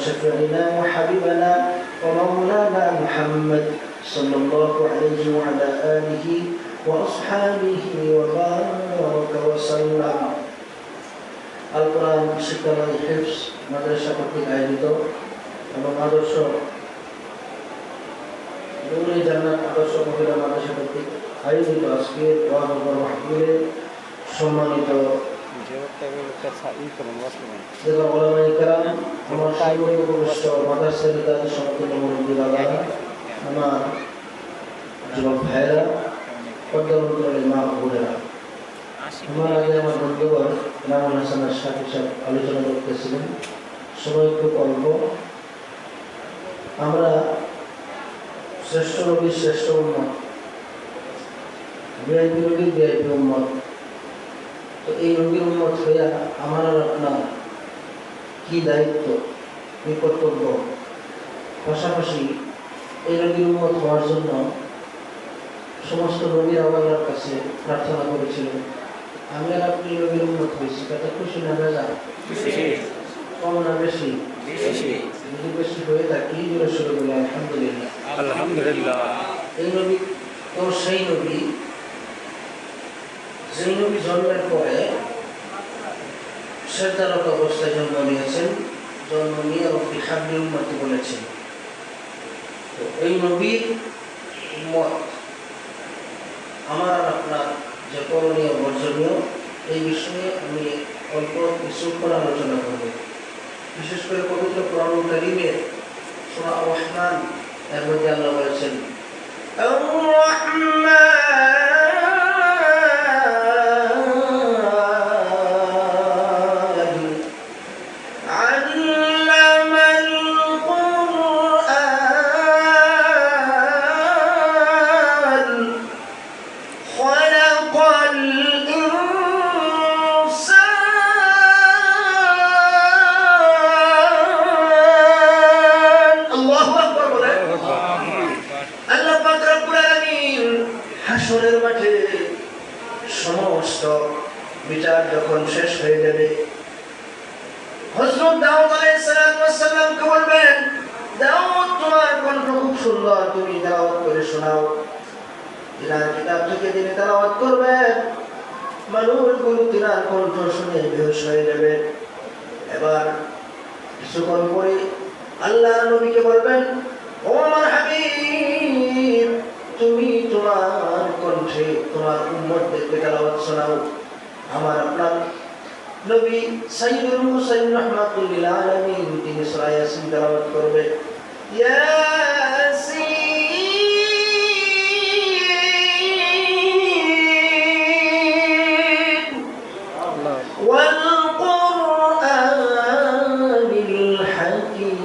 وشفيعنا وحبيبنا ومولانا محمد صلى الله عليه وعلى آله وأصحابه وبارك وسلم القرآن শিক্ষালয় হিফজ মাদ্রাসা কর্তৃক আয়োজিত এবং আদর্শ নূরে জান্নাত আদর্শ মহিলা মাদ্রাসা কর্তৃক আয়োজিত আজকের ওয়াজ মাহফিলে সম্মানিত ওলামায়ে কেরাম, আমার সামনে উপবিষ্ট মাদ্রাসার দাদা সমতুল্য মুরব্বী বাবারা, আমার যুবক ভাইরা, পদ্মমন্ত্রী মা বোনেরা, আমার আগে আমার বন্ধুগণ ইমামুল হাসানের সাথে আলোচনা করতেছিলেন। সময় খুব অল্প। আমরা শ্রেষ্ঠ নবীর শ্রেষ্ঠ উম্মত, ভিআইপি নবীর ভিআইপি উম্মত। তো এই নবীর উম্মত হইয়া আমার আর আপনার কি দায়িত্ব, কি কর্তব্য, পাশাপাশি এই নবীর উম্মত হওয়ার জন্য সমস্ত নবীর আল্লাহর কাছে প্রার্থনা করেছিলেন। আমি আর আপনি নবীর উম্মত হয়েছি, তাতে খুশি না বেজা? কম না বেশি? যদি বেশি হয়ে থাকি জোরে শুরু বলে আলহামদুলিল্লাহ। আলহামদুলিল্লাহ। এই নবী তো সেই নবী যেই নবী জন্মের পরে সেজদারত অবস্থায় জন্ম নিয়েছেন, জন্ম নিয়ে রব্বি হাবলি উম্মতি বলেছেন। তো এই নবীর উম্মত আমার আর আপনার যে করণীয় বর্জনীয়, এই বিষয়ে আমি অল্প কিছুক্ষণ আলোচনা করব। বিশেষ করে পবিত্র কোরআনুল কারীমের সূরা আর-রহমান এর মধ্যে আল্লাহ বলেছেন হাশরের মাঠে সমস্ত বিচার যখন শেষ হয়ে যাবে, হযরত দাউদ আলাইহিস সালামকে বলবেন, দাউদ তোমার কণ্ঠ খুব সুন্দর, তুমি তেলাওয়াত করে শোনাও। তিনার কিতাব থেকে তিনি তেলাওয়াত করবেন, মানুষগুলো তিনার কণ্ঠ শুনে বেহুশ হয়ে যাবে। এবার কিছুক্ষণ পরে আল্লাহ নবীকে বলবেন, ও আমার হাবিব, তুমি তোমার কণ্ঠে তোমার উম্মতদেরকে তেলাওয়াত শোনাও। আমার আপনার নবী সাইয়্যিদুল মুরসালিন রাহমাতুল লিল আলামিন তিনি সূরা ইয়াসিন তেলাওয়াত করবে। ইয়াসিন ওয়াল কুরআনিল হাকীম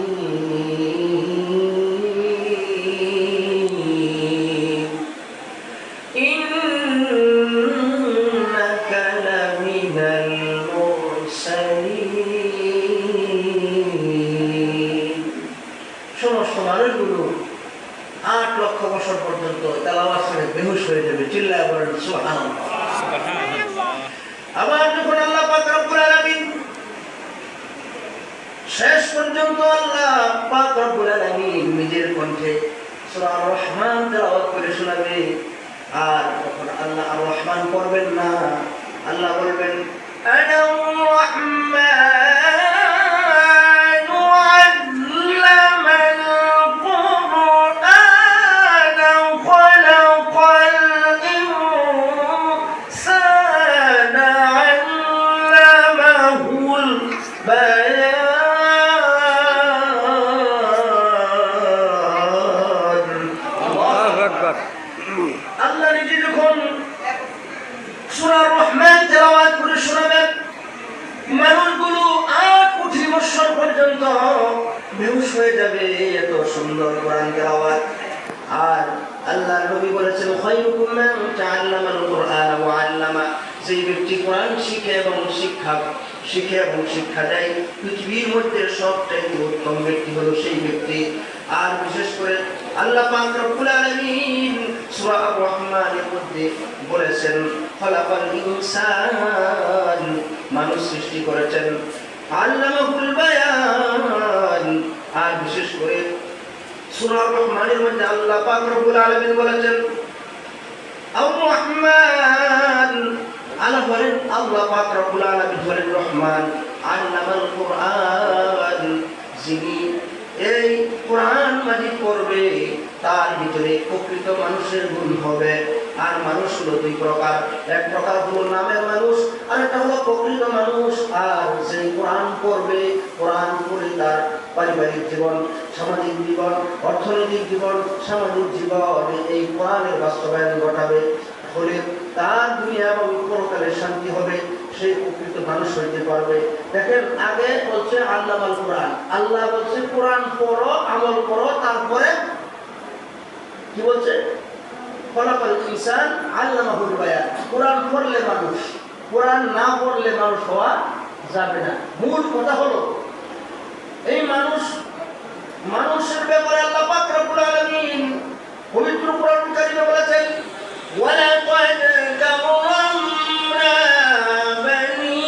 সমস্ত মানুষগুলো 8 লক্ষ বছর পর্যন্ত তেলাওয়াত করে বেহুশ হয়ে যাবে। চিল্লায়ে বলেন সুবহানাল্লাহ। আবার যখন আল্লাহ পাক রব্বুল আলামিন শেষ পর্যন্ত আল্লাহ পাক রব্বুল আলামিন নিজের কণ্ঠে সূরা আর-রহমান তেলাওয়াত করে শোনাবে, আর যখন আল্লাহ আর-রহমান পড়বেন না, আল্লাহ বলবেন আনা আর-রহমান আল্লাহ নিজে যখন সূরা আর-রহমান তেলাওয়াত করে শোনাবেন, মানুষগুলো 8 কোটি বছর পর্যন্ত বেহুশ হয়ে যাবে, এত সুন্দর কোরআন তেলাওয়াত। আর আল্লাহর নবী বলেছেন, খায়রুকুম মান তাআল্লামাল কুরআন ওয়া আল্লামা, যেই ব্যক্তি কোরআন শিখে এবং শিক্ষা দেয়, পৃথিবীর মধ্যে সবচাইতে উত্তম ব্যক্তি হলো সেই ব্যক্তি। আর বিশেষ করে আল্লাহ পাক রব্বুল আলামিন সূরা আর-রহমানের মধ্যে বলেছেন, খালাকাল ইনসান, মানুষ সৃষ্টি করেছেন, আল্লামাহুল বায়ান, আর বিশেষ করে সূরা রহমানের মধ্যে আল্লাহ পাক রব্বুল আলামিন বলেছেন আর রহমান, আল্লাহ বলেন, আল্লাহ পাক রব্বুল আলামিন বলেন রহমান আল্লামাল কুরআন, যিনি এই কোরআন মাজিদ পড়বে তার ভিতরে প্রকৃত মানুষের গুণ হবে। আর মানুষ হলো দুই প্রকার, এক প্রকার হলো নামের মানুষ, আর একটা হলো প্রকৃত মানুষ। আর সেই কোরআন পড়বে, কোরআন পড়ে তার পারিবারিক জীবন, সামাজিক জীবন, অর্থনৈতিক জীবন, সামাজিক জীবন এই কোরআনের বাস্তবায়ন ঘটাবে, ফলে তার দুনিয়া এবং পরকালে শান্তি হবে, সেই প্রকৃত মানুষ হইতে পারবে। দেখেন, আগে বলছে আল্লামাল কোরআন, আল্লাহ বলছে কোরআন পড়ো, আমল করো, তারপরে কি বলছে খলাকাল ইনসান আল্লামাহুল বায়ান। কোরআন পড়লে মানুষ, কোরআন না পড়লে মানুষ হওয়া যাবে না। মূল কথা হলো এই মানুষের ব্যাপারে আল্লাহ পাক রব্বুল আলামিন পবিত্র কোরআন কারীমে বলেছেন ওয়ালাকাদ কাররামনা বানি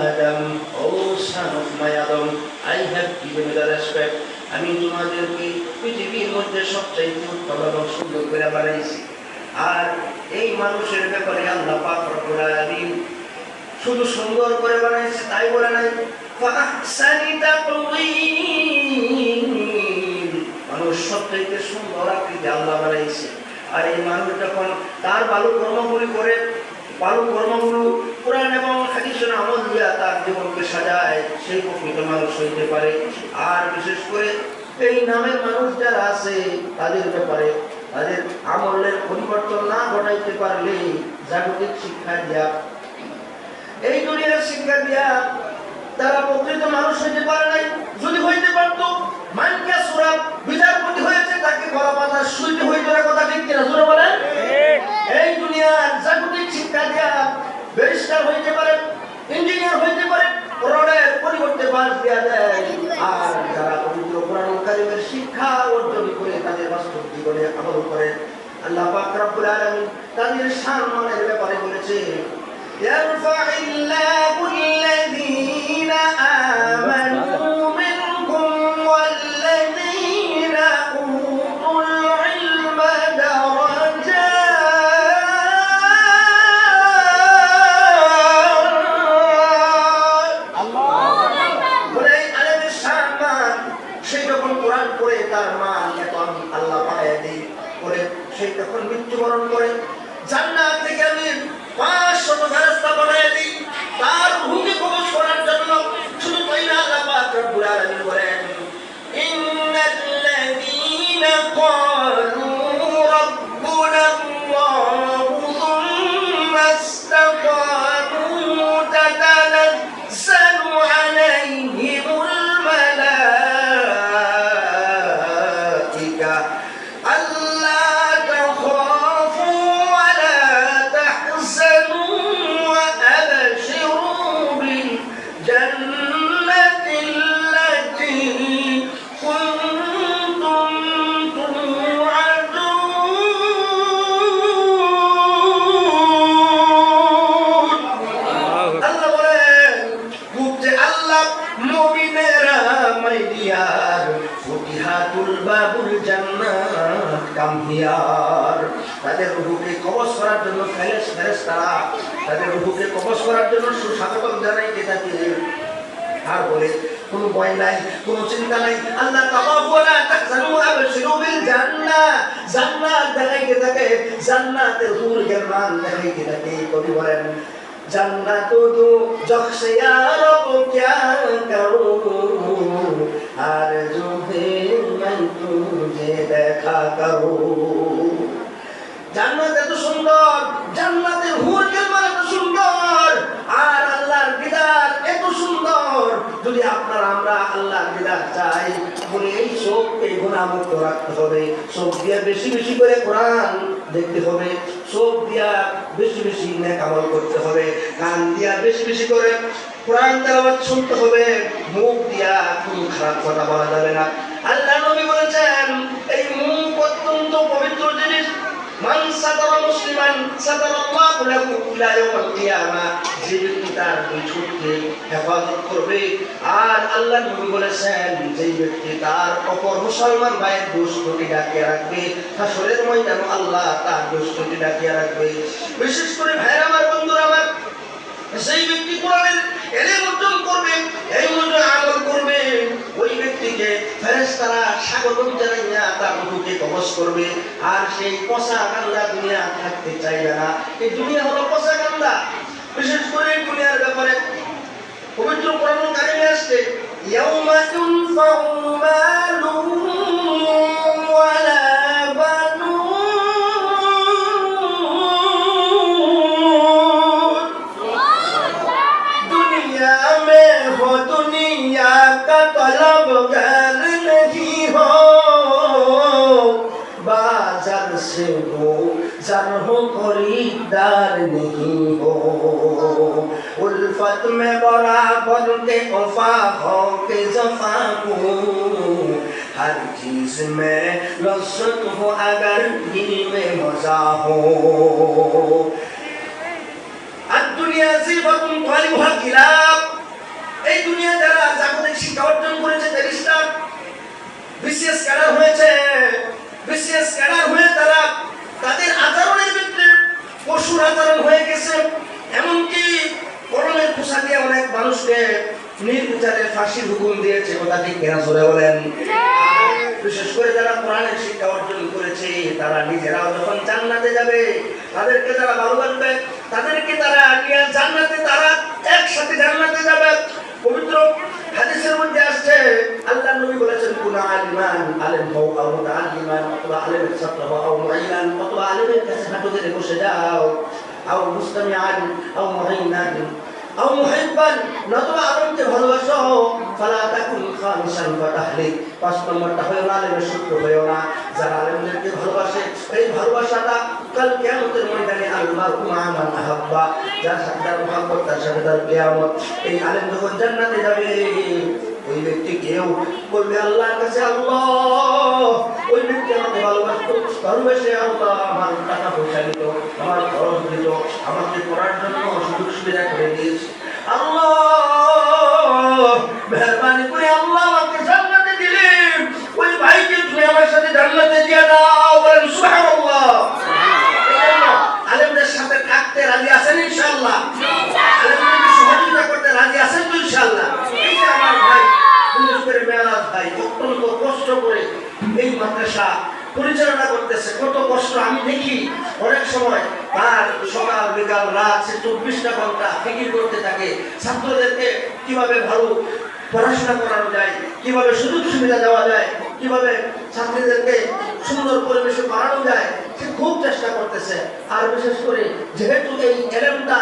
আদম, ও son of my Adam, I have given you the respect. আমি তোমাদেরকে পৃথিবীর মধ্যে সবচেয়ে উত্তম এবং সুন্দর করে বানাইছি। আর এই মানুষের ব্যাপারে আল্লাহ পাক রব্বুল আলামিন শুধু সুন্দর করে বানাইছে তাই বলে নাই, ফাহসানি তাকওয়ীম, মানুষ সবচেয়ে সুন্দর আকৃতি আল্লাহ বানাইছে। আর এই মানুষ যখন তার ভালো কর্মগুলি করে, ভালো কর্মগুলো কোরআন এবং হাদিসের আমল দিয়া তার জীবনকে সাজায়, সেই প্রকৃত মানুষ হইতে পারে। আর বিশেষ করে এই নামের মানুষ যারা আছে তাদের ব্যাপারে তাদের আমলের পরিবর্তন না ঘটাইতে পারলে জাগতিক শিক্ষা দিয়া, এই দুনিয়ার শিক্ষা দিয়া তারা প্রকৃত মানুষ হইতে পারে নাই। যদি হইতে পারত, মানকা সূরা বিচারপতি হয়েছে, তাকে গলা পাতা শুইতে হইতো না, কথা ঠিক কিনা জোরে বলেন? এই দুনিয়ার জাগতিক শিক্ষা দিয়া ব্যারিস্টার হইতে পারে, ইঞ্জিনিয়ার হইতে পারে, রোডের পরিবর্তে বাস দেয়া দেয়। আর যারা পবিত্র কোরআন কারীমের শিক্ষা অর্জন করে তাদের বাস্তব জীবনে আমল করে, আল্লাহ পাক রব্বুল আলামিন তাদের সম্মানের ব্যাপারে বলেছে ইয়ারফাইল্লাহু আল্লাযীনা আমানু মিনকুম ওয়াল্লাযীনা উতুল ইলমা দারাজাত। বলে আলেমের সম্মান সে যখন কোরআন পড়ে তার মান এত আমি আল্লাহ বাড়াইয়া দিই, করে সে যখন মৃত্যুবরণ করে জান্নাত থেকে আমি 500 ফেরেশতা বানাইয়া দিই তার রূহকে কবজ করার জন্য। শুধু তাই না, আল্লাহ পাক রব্বুল আলামিন বলেন ইন্নাল্লাযীনা ক্বালু রাব্বুনা আল্লাহু সুম্মা ইসতাকামু তাতানাজ্জালু আলাইহিমুল মালাইকা আল্লা তাখাফু ওয়া লা তাহজানু ওয়া আবশিরু বিল জান্নাতিল্লাতী কুনতুম তুআদুন। আল্লাহ বলেন, বুঝে আল্লাহ মুমিনেরা মাইদিয়ার ফুতিহাতুল বাবুল জান্নাত কামহিয়ার, তাদের রূহকে কবজ করার জন্য ফেরেশতারা তাদের রূহকে কবজ করার জন্য সুস্বাগতম জানাইতে থাকে। আর বলে কোনো ভয় নাই, কোনো চিন্তা নাই, আল্লাহ তাআলা বলে তাহজানু আবশিরু বিল জান্নাহ, জান্নাত দেখাইতে থাকে, জান্নাতের হুরুল মান দেখাইতে থাকে। কবি বলেন জান্নাতু দু জখসে ইয়া রব ক্যা করুঁ, আরজু হে मैं तुझे দেখা করুঁ। জান্নাত এত সুন্দর, জান্নাতের হুরুল মান এত সুন্দর, আর আল্লাহর দিদার এত সুন্দর। যদি আপনারা আমরা আল্লাহর দিদার চাই, বলে এই চোখকে গুনাহমুক্ত রাখতে হবে, চোখ দিয়ে বেশি বেশি করে কোরআন দেখতে হবে, চোখ দিয়া বেশি বেশি নেক আমল করতে হবে, কান দিয়া বেশি বেশি করে কোরআন তেলাওয়াত শুনতে হবে, মুখ দিয়া কোনো খারাপ কথা বলা যাবে না। আল্লাহ নবী বলেছেন এই মুখ অত্যন্ত পবিত্র জিনিস। মান সাতারা মুসলিমান সাতারাল্লাহু লাহু ইলা ইয়াউমিল কিয়ামা, যে ব্যক্তি তার দুই ঠোঁটকে হেফাজত করবে আর আল্লাহ নবী বলেছেন যে ব্যক্তি তার অপর মুসলমান ভাইয়ের দোষ ত্রুটি ঢাকিয়ে রাখবে হাসরের ময়দানে আল্লাহ তার দোষ ত্রুটি ঢাকিয়ে রাখবে। বিশেষ করে ভাইরা আমার, বন্ধুরা আমার, সেই ব্যক্তি কোরআনের ইলম অর্জন করবে, এই অনুযায়ী আমল করবে, ওই ব্যক্তিকে ফেরেশতারা স্বাগতম জানাইয়া তার রূহকে কবজ করবে। আর সেই পচা গান্দা দুনিয়া থাকতে চাইবে না। এই দুনিয়া হলো পচা গান্দা। বিশেষ করে দুনিয়ার ব্যাপারে পবিত্র কোরআনুল কারীমে আসছে ইয়াউমা তুনফাউ মালুন ওয়ালা से हो जर हो खरीदार नहीं हो उल्फत में बराबर के वफा हो के जफा हो हर चीज में लज्जत हो अगर दिल में मजा हो दुनिया जीवतुन तालिबुहा किलाब। এই দুনিয়া যারা জাগতিক শিক্ষা অর্জন করেছে, ব্যারিস্টার, বিসিএস ক্যাডার হয়েছে, বিসিএস ক্যাডার হয়ে তারা তাদের আচরণের ভিতরে পশুর আচরণ হয়ে গেছে। এমনকি কলমের খোসা দিয়ে অনেক মানুষকে নির্বিচারে ফাঁসির হুকুম দিয়েছে। কথা ঠিক কিনা জোরে বলেন? বিশেষ করে যারা কোরআনের শিক্ষা অর্জন করেছে তারা নিজেরাও যখন জান্নাতে যাবে, তাদেরকে যারা ভালোবাসবে, তাদেরকে তারা নিয়ে জান্নাতে, তারা একসাথে জান্নাতে যাবে। পবিত্র হাদিসের মধ্যে আসছে আল্লাহ নবী বলেছেন কুনা আলিমান, আলেম হও আও মুতাআল্লিমান, অথবা আলেমের ছাত্র হও আও মুঈলান, অথবা আলেমের কাছে হাঁটু গেড়ে বসে যাও, আও মুস্তামিআন আও মুঈনান আও মুহিব্বান, নতুবা আলেমকে ভালোবাসো, ফালা তাকুন খামিসান ফাতাহলিক, ৫ নম্বরটা হয়ো না, আলেমের শত্রু হয়ো না। যারা আলেমদেরকে ভালোবাসে এই ভালোবাসাটা কাল কিয়ামতের ময়দানে আল্লাহু মা মান আহাব্বা, যার সাথে তার মুহাব্বত তার সাথে তার কিয়ামত। এই আলেম যখন জান্নাতে যাবে ওই ব্যক্তি কেউ বলবে আল্লাহর কাছে, আল্লাহ ওই ব্যক্তি আমাকে ভালোবাসতো, ভালোবেসে আল্লাহ আমার টাকা পয়সা দিত, আমার খরচ দিত, আমাকে পড়ার জন্য সুযোগ সুবিধা করে দিয়েছে, আল্লাহ মেহরবানি করে আল্লাহ আমাকে জান্নাতে দিলে ওই ভাইকে তুমি আমার সাথে জান্নাতে দিয়ে দাও। বলেন সুবহানাল্লাহ। আলেমদের সাথে থাকতে রাজি আছেন ইনশাআল্লাহ? আলেমদের সহযোগিতা করতে রাজি আছেন তো ইনশাআল্লাহ? এই যে আমার ভাই বিশেষ করে মেরাজ ভাই অত্যন্ত কষ্ট করে এই মাদ্রাসা পরিচালনা করতেছে, কত কষ্ট আমি দেখি। অনেক সময় তার সকাল বিকাল রাত সে 24টা ঘন্টা ফিকির করতে থাকে ছাত্রদেরকে কিভাবে ভালো পড়াশোনা করানো যায়, কিভাবে সুযোগ সুবিধা দেওয়া যায়, কিভাবে ছাত্রীদেরকে সুন্দর পরিবেশে পড়ানো যায়, সে খুব চেষ্টা করতেছে। আর বিশেষ করে যেহেতু এই ইলমটা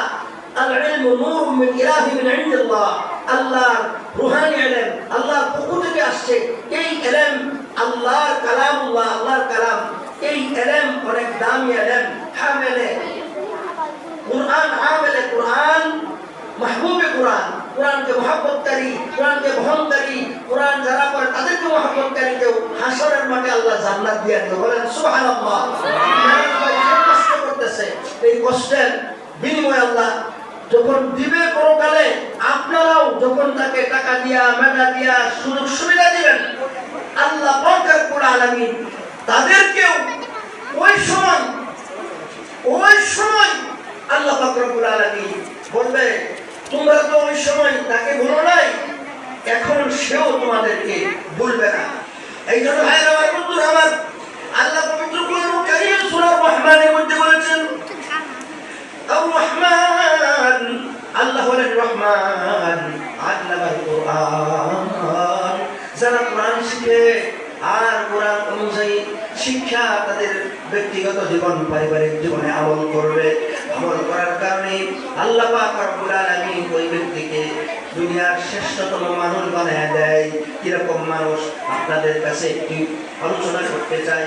আল-ইলমু নূরুম মিন ইলাহি মিন ইনদিল্লাহ, আল্লাহর রূহানি ইলম, আল্লাহর পক্ষ থেকে আসছে। এই ইলম আল্লাহর কালামুল্লাহ, আল্লাহর কালাম। এই ইলম অনেক দামি ইলম। হামেলে কুরআন, হামেলে কুরআন, মাহবুবে কুরআন, কুরআনকে মহব্বতকারী, কুরআনকে বহনকারী, কুরআন যারা পড়ে তাদেরকে মহব্বতকারীকেও হাসরের মাঠে আল্লাহ জান্নাত দিয়ে দেবে। বলেন সুবহানাল্লাহ। কষ্ট করতেছে, এই কষ্টের বিনিময়ে আল্লাহ যখন দিবে পরকালে, আপনারাও যখন তাকে টাকা দিয়া, মেধা দিয়া, সুযোগ সুবিধা দিবেন, আল্লাহ পাক রব্বুল আলামিন তাদেরকেও ওই সময় আল্লাহ পাক রব্বুল আলামিন বলবে তোমরা তো ওই সময় তাকে ভুলো নাই, এখন সেও তোমাদেরকে ভুলবে না। এই জন্য ভাইরা আমার, বন্ধুরা আমার, আল্লাহ পবিত্র কোরআনুল কারীম সূরা রহমানের মধ্যে বলেছেন আর রহমান, আল্লাহ হলেন রহমান, আল্লামাল কুরআন। যারা কোরআন শিখে আর কোরআন অনুযায়ী শিক্ষা তাদের ব্যক্তিগত জীবন, পারিবারিক জীবনে আমল করবে, আমল করার কারণে আল্লাহ পাক রব্বুল আলামিন ওই ব্যক্তিকে দুনিয়ার শ্রেষ্ঠতম মানুষ বানায় দেয়। কিরকম মানুষ আপনাদের কাছে একটি আলোচনা করতে চাই।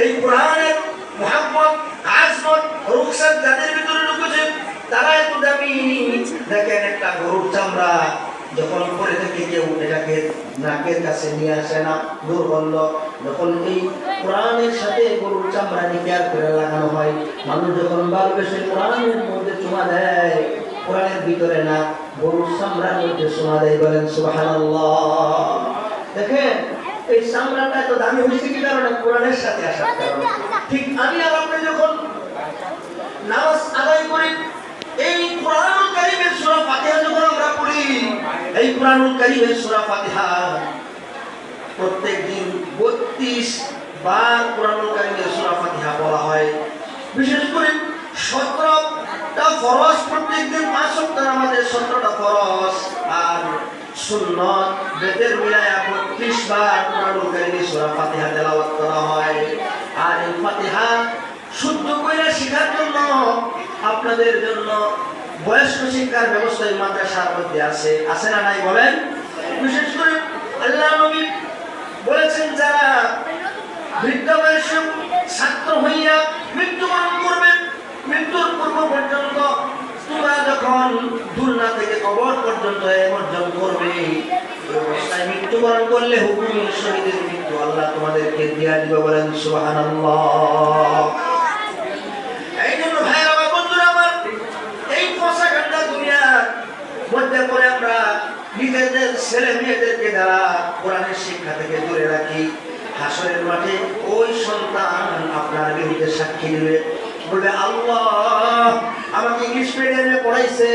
এই কোরআনের মুহাব্বত, আজমত, রুখসাত যাদের ভিতরে ঢুকেছে তারা এত দামি। দেখেন একটা গরুর চামড়া যখন পরে থেকে কেউ এটাকে নাকের কাছে নিয়ে আসে না, দুর্গন্ধ। যখন এই কোরআনের সাথে গরুর চামড়া নিকার করে লাগানো হয়, মানুষ যখন ভালোবেসে কোরআনের মধ্যে চুমা দেয়, কোরআনের ভিতরে না গরু চামড়ার মধ্যে সোনা দেয়, বলেন সুবহানাল্লাহ। দেখেন এই চামড়াটা এত দামি হয়েছে কি কারণে? কোরআনের সাথে আসার কারণে। ঠিক আমি আর আপনি যখন নামাজ আদায় করি, এই কোরআনুল কারীমের সূরা ফাতিহা যখন আমরা পড়ি, এই কোরআনুল কারীমের সূরা ফাতিহা প্রত্যেকদিন 32 বার কোরআনুল কারীমের সূরা ফাতিহা পড়া হয়। বিশেষ করে 17টা ফরজ, প্রত্যেকদিন 5 ওয়াক্ত নামাজে 17টা ফরজ, আর সুন্নাত বেদের মিলায়া 32 বার কোরআনুল কারীমের সূরা ফাতিহা তেলাওয়াত করা হয়। আর এই ফাতিহা শুদ্ধ করে শেখার জন্য আপনাদের জন্য বয়স্ক শিক্ষার ব্যবস্থা এই মাদ্রাসার মধ্যে আছে, আছে না নাই বলেন? বিশেষ করে আল্লাহ নবী বলেছেন, যারা বৃদ্ধ বয়সে ছাত্র হইয়া মৃত্যুবরণ করবে, মৃত্যুর পূর্ব পর্যন্ত তোমরা যখন দুনিয়া থেকে কবর পর্যন্ত অর্জন করবে, অবস্থায় মৃত্যুবরণ করলে হুকুমে শহীদের মৃত্যু আল্লাহ তোমাদেরকে দিয়া দিবে, বলেন সুবহানাল্লাহ। এই জন্য ভাইরা আমার, বন্ধুরা আমার, এই পচা গন্ধা দুনিয়ার মধ্যে পড়ে আমরা নিজেদের ছেলে মেয়েদেরকে দ্বারা কোরআনের শিক্ষা থেকে দূরে রাখি। হাসরের মাঠে ওই সন্তান আপনার বিরুদ্ধে সাক্ষী দিবে, বলবে আল্লাহ আমাকে ইংলিশ মিডিয়ামে পড়াইছে,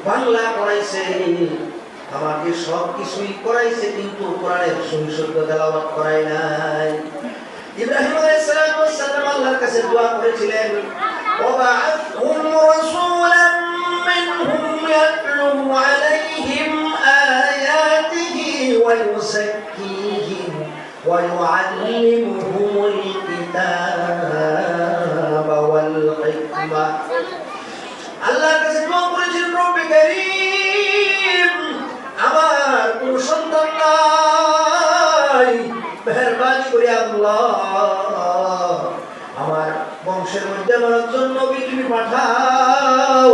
বাংলা পড়াইছে, আমাকে সব কিছুই করাইছে, কিন্তু কোরআনের শুদ্ধ তেলাওয়াত করাই নাই। ইব্রাহিম আলাইহিস সালাম আল্লাহর কাছে দোয়া করেছিলেন, ওয়াবা'আথহুম রাসূলান মিনহুম ইয়াতলু আলাইহিম আয়াতিহি ওয়া ইউযাক্কিহিম ওয়া ইউআল্লিমুহুমুল কিতাবা ওয়াল হিকমা। আল্লাহর কাছে দোয়া করেছিলেন, রব্বে কারীম আমার কোন সন্তান নাই, মেহেরবানি করে আল্লাহ আমার বংশের মধ্যে আমার একজন নবী তুমি পাঠাও,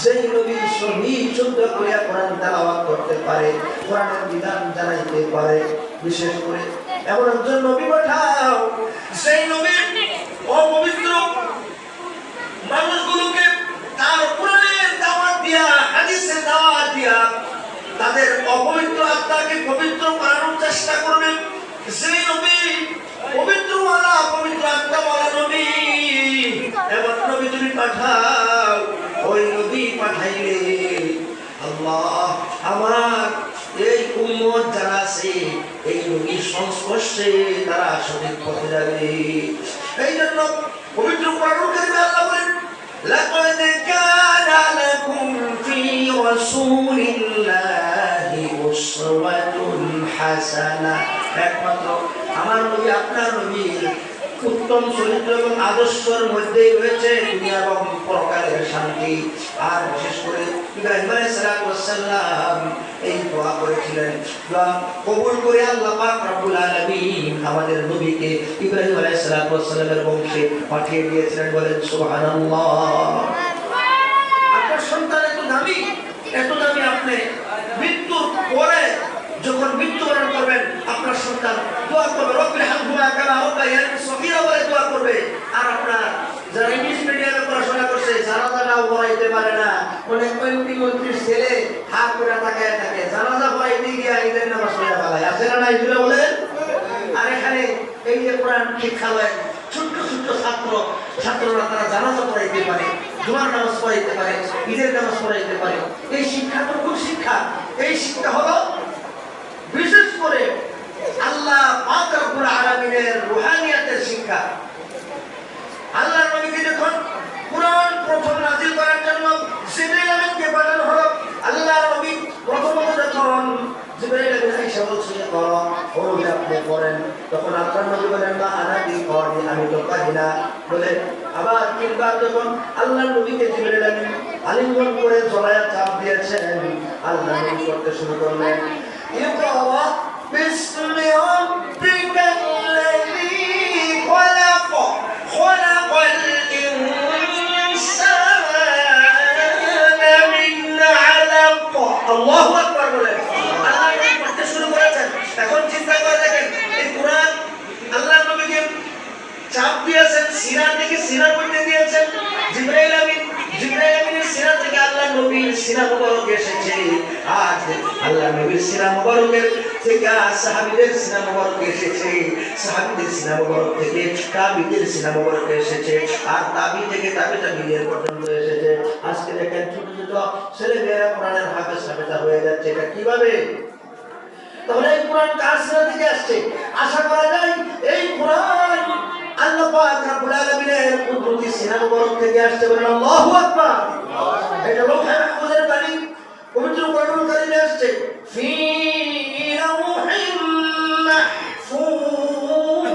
যেই নবী সহি শুদ্ধ করে কোরআন তেলাওয়াত করতে পারে, কোরআনের বিধান জানাইতে পারে। বিশেষ করে এমন একজন নবী পাঠাও, সেই নবী অপবিত্র মানুষগুলোকে তার কোরআনের দাওয়াত দিয়া, হাদিসের দাওয়াত দিয়া তাদের অপবিত্র আত্মাকে পবিত্র করানোর চেষ্টা করবেন। সেই নবী পবিত্রওয়ালা, পবিত্র আত্মাওয়ালা নবী, এমন নবী তুমি পাঠাও। ওই নবী পাঠাইলে আল্লাহ আমার এই উম্মত যারা আছে, এই নবীর সংস্পর্শে তারা সঠিক পথে যাবে। এই জন্য পবিত্র কোরআনুল কারীমে আল্লাহ বলেন, লাকাদ কানা লাকুম ফি রাসূলিল্লাহি উসওয়াতুন হাসানাহ। একমাত্র আমার নবী, আপনার নবীর উত্তম চরিত্র এবং আদর্শের মধ্যেই রয়েছে দুনিয়া এবং পরকালের শান্তি। আর বিশেষ করে ইব্রাহিম আলাইহিস সালাম এই দোয়া করেছিলেন, দোয়া কবুল করে আল্লাহ পাক রব্বুল আলামিন আমাদের নবীকে ইব্রাহিম আলাইহিস সালামের বংশে পাঠিয়ে দিয়েছিলেন, বলেন সুবহানাল্লাহ। আপনার সন্তান এত দামি, এত দামি, আপনি মৃত্যুর পরে যখন মৃত্যুবরণ করবেন আপনার সন্তান দোয়া করবে, রব্বির হামহুমা কামা রাব্বায়ানি সগীরা বলে দোয়া করবে। আর আপনার যারা ইংলিশ মিডিয়ামে পড়াশোনা করছে, জানাজাটাও পড়াইতে পারে না, অনেক মন্ত্রীর ছেলে হাত করে তাকায় থাকে, জানাজা পড়াইতে গিয়ে ঈদের নামাজ পড়ে ফেলায়, আছে না নাই জুড়ে বলেন? আর এখানে এই যে কোরআন শিক্ষালয়, ছোট্ট ছোট্ট ছাত্ররা তারা জানাজা পড়াইতে পারে, জুমার নামাজ পড়াইতে পারে, ঈদের নামাজ পড়াইতে পারে। এই শিক্ষা তো খুব শিক্ষা। এই শিক্ষা হলো বিশেষ করে আল্লাহ পাক রব্বুল আলামিনের রুহানিয়াতের শিক্ষা। আল্লাহর নবীকে যখন কুরআন প্রথম নাযিল করার জন্য জিবরাইল আমিনকে পাঠানো হলো, আল্লাহর নবী প্রথমত যখন জিবরাইল আমিন এসে বলছে করো, ওই আপনি পড়েন, তখন আল্লাহর নবী বলেন মা আনা বিকরি, আমি তো পারি না বলেন। আবার তিনবার যখন আল্লাহর নবীকে জিবরাইল আমিন আলিঙ্গন করে জড়ায়া চাপ দিয়েছেন, আল্লাহ নবী পড়তে শুরু করলেন, ইকরা বিসমি রাব্বিকাল্লাযী খলাক, খলাকাল ইনসানা মিন আলাক। আল্লাহু আকবার বলেন। আল্লাহ নবী পড়তে শুরু করেছেন। এখন চিন্তা করে দেখেন, এই কোরআন আল্লাহর নবীকে চাপ দিয়েছেন, সিনা থেকে সিনার মধ্যে দিয়েছেন, জিবরাইল আমিনের সিনা থেকে আল্লাহ নবীর সিনা মুবারক এসেছে, আজ আল্লাহ নবীর সিনা মুবারকের থেকে সাহাবীদের সিনা মুবারক এসেছে, সাহাবীদের সিনা মুবারক থেকে তাবিদের সিনা মুবারক এসেছে, আর তাবি থেকে তাবিদের পর্যন্ত এসেছে। আজকে দেখেন ছোট ছোট ছেলেমেয়েরা কোরআনের হাফেজ হাফেজা হয়ে যাচ্ছে। এটা কিভাবে? তাহলে এই কোরআন কার সিনা থেকে আসছে? আশা করা যায় এই কোরআন আল্লাহ পাক রব্বুল আলামিনের কুদরতি সিনা মুবারক থেকে আসছে। বলেন আল্লাহু আকবার। এটা লৌহে মাহফুজের বাণী, পবিত্র কোরআনুল কারীমে আসছে, ফি লাউহিম মাহফুজ।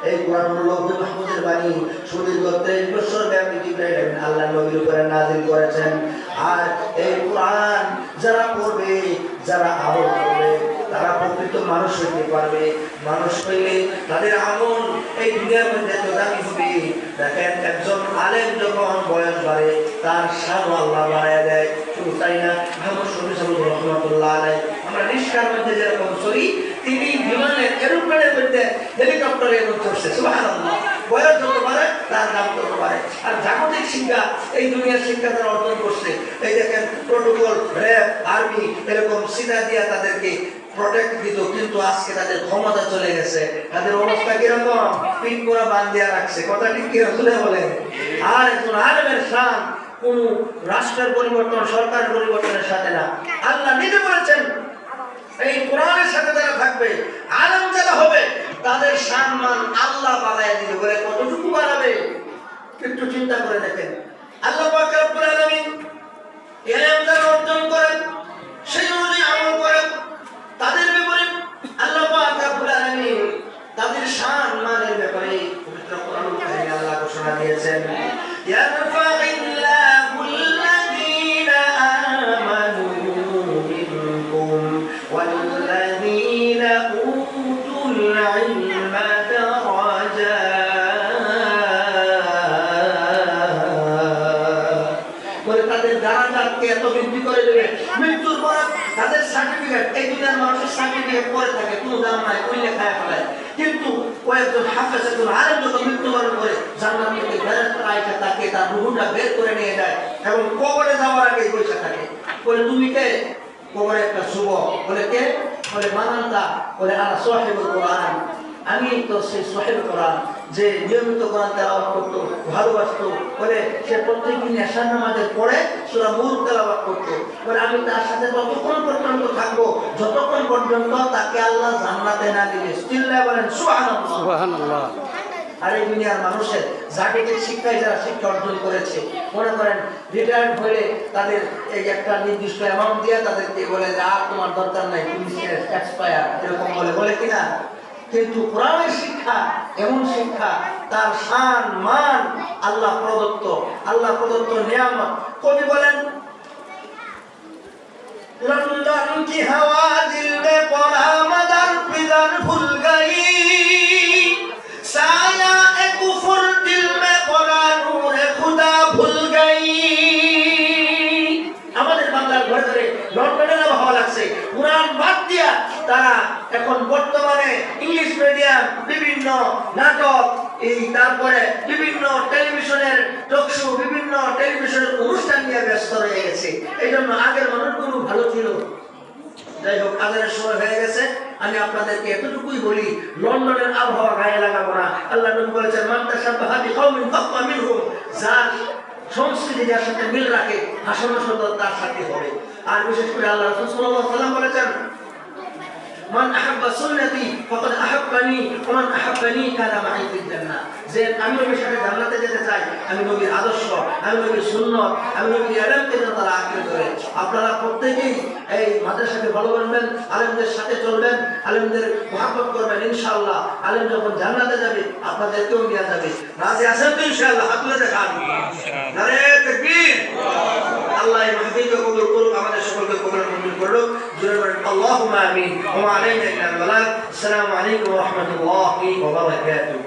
এই কোরআন লৌহে মাহফুজের বাণী সুদীর্ঘ 23 বছর ব্যাপী জিবরাইল আল্লাহ নবীর উপরে নাযিল করেছেন। আর এই কোরআন যারা পড়বে, যারা আমল করবে, তারা প্রকৃত মানুষ হইতে পারবে। মানুষ হইলে তাদের আমল এই দুনিয়ার মধ্যে এত দামি হবে। দেখেন একজন আলেম যখন বয়স বাড়ে তার শান আল্লাহ বাড়ায় দেয়। শুধু তাই না, মোহাম্মদ শফি সাহেব রহমাতুল্লাহ আলাইহি আমরা রিস্কার মধ্যে যেরকম চলি, তিনি বিমানের এরোপ্লেনের মধ্যে হেলিকপ্টারের মধ্যে চড়ছে। সুবহানাল্লাহ। বয়স যত বাড়ে তার দাম তত বাড়ে। আর জাগতিক শিক্ষা, এই দুনিয়ার শিক্ষা তারা অর্জন করছে। এই দেখেন প্রোটোকল, র্যাব, আর্মি এরকম সিধা দিয়া তাদেরকে প্রোটেক্ট দিত, কিন্তু আজকে তাদের ক্ষমতা চলে গেছে। তাদের অবস্থা কিরকম? পিন করা বান্ধিয়া রাখছে। কথা ঠিক কি আসলে বলেন? আর একজন আলেমের শান কোন রাষ্ট্রের পরিবর্তন, সরকার পরিবর্তনের সাথে না। আল্লাহ নিজে বলেছেন এই কোরআনের সাথে যারা থাকবে, আলেম যারা হবে, তাদের সম্মান আল্লাহ বাড়ায় দিবে। বলে কতটুকু বাড়াবে? একটু চিন্তা করে দেখেন। আল্লাহ পাক রব্বুল আলামিন ইলম যারা অর্জন করেন, সেই অনুযায়ী আমল করেন, তাদের ব্যাপারে আল্লাহ পাক রব্বুল আলামিন তাদের সম্মানের ব্যাপারে পবিত্র কোরআনুল কারীমে আল্লাহ ঘোষণা দিয়েছেন, ইয়ারফাইল্লাহুল্লাযীনা আমানু মিনকুম ওয়াল্লাযীনা উতুল ইলমা দারাজাতকে এত বৃদ্ধি করে দেবে। মৃত্যুর পর তাদের সার্টিফিকেট, এই দুনিয়ার মানুষের সার্টিফিকেট পড়ে থাকে, কোনো দাম নাই, কইলে খায় ফেলায়। কিন্তু কয়েকজন হাফেজ, একজন আলেম যখন মৃত্যুবরণ করে, জান্নাত থেকে ফেরেশতা আইসা তাকে তার রূহটা বের করে নিয়ে যায় এবং কবরে যাওয়ার আগে বসে থাকে। বলে তুমি কে? কবরে একটা শুভ। বলে কে? বলে মানান্তা। বলে আনা সাহিবুল কোরআন, আমি তো সেই সাহিবুল কোরআন যে নিয়মিত কোরআন তেলাওয়াত করতো, ভালোবাসতো। বলে সে প্রত্যেকদিন এশার নামাজের পরে সূরা মুলক তেলাওয়াত করতো। বলে আমি তার সাথে ততক্ষণ পর্যন্ত থাকবো যতক্ষণ পর্যন্ত তাকে আল্লাহ জান্নাতে না দিবে। চিল্লায় বলেন সুবহানাল্লাহ, সুবহানাল্লাহ। আর এই দুনিয়ার মানুষের জাগতিক শিক্ষায় যারা শিক্ষা অর্জন করেছে, মনে করেন রিটায়ার্ড হয়ে তাদের এই একটা নির্দিষ্ট অ্যামাউন্ট দিয়ে তাদেরকে বলে যে আর তোমার দরকার নাই, তুমি এক্সপায়ার, এরকম বলে কিনা? কিন্তু কোরআনের শিক্ষা এমন শিক্ষা, তার শান মান আল্লাহ প্রদত্ত নিয়ামত। কবি বলেন, লন্ডন কি হাওয়া দিল মে পড়া মদর পিদার ভুল গই, সায়া এ কুফর দিল মে পড়া নূরে খুদা ভুল গই। আমাদের বাংলার ঘরে ঘরে লন্ডনের আবহাওয়া লাগছে। কোরআন বাদ দিয়া তারা এখন বর্তমানে ইংলিশ মিডিয়াম, বিভিন্ন নাটক, এই তারপরে বিভিন্ন টেলিভিশনের টকশো, বিভিন্ন টেলিভিশনের অনুষ্ঠান নিয়ে ব্যস্ত হয়ে গেছে। এই জন্য আগের মানুষগুলো ভালো ছিল। যাই হোক, আগের সময় হয়ে গেছে। আমি আপনাদেরকে এতটুকুই বলি, লন্ডনের আবহাওয়া গায়ে লাগাবো না। আল্লাহ নবী বলেছেন, মান তাশাব্বাহা বিকওমিন ফাহুয়া মিনহুম, যার সংস্কৃতি যার সাথে মিল রাখে, ভাষণও তার সাথে হবে। আর বিশেষ করে আল্লাহ রাসূল সাল্লাল্লাহু আলাইহি ওয়াসাল্লাম বলেছেন, মান আহাব্বা সুন্নতি ফাকাদ আহাব্বানি ওয়া মান আহাব্বানি কানা মাই ফিল জান্নাহ। যে আমি নবীর সাথে জান্নাতে যেতে চাই, আমি নবীর আদর্শ, আমি নবীর সুন্নাত, আমি নবীর ইলমকে যেন তারা আঁকড়ে ধরে। আপনারা প্রত্যেকেই এই মাদ্রাসাকে ভালোবাসবেন, আলেমদের সাথে চলবেন, আলেমদের মহব্বত করবেন। ইনশাআল্লাহ আলেম যখন জান্নাতে যাবে আপনাদেরকেও নিয়ে যাবে। রাজি আছেন তো ইনশাআল্লাহ? হাত তুলে দেখান। নারে তাকবীর। আল্লাহ এই মাহফিলকে কবুল করুক, আমাদের সকলকে কবুল মঞ্জুর করুক। জোরে বলেন আল্লাহুম্মা আমিন। ওয়া আলাইনা ইল্লাল বালাগ। আসসালামু আলাইকুম ওয়া রাহমাতুল্লাহি ওয়া বারাকাতুহু।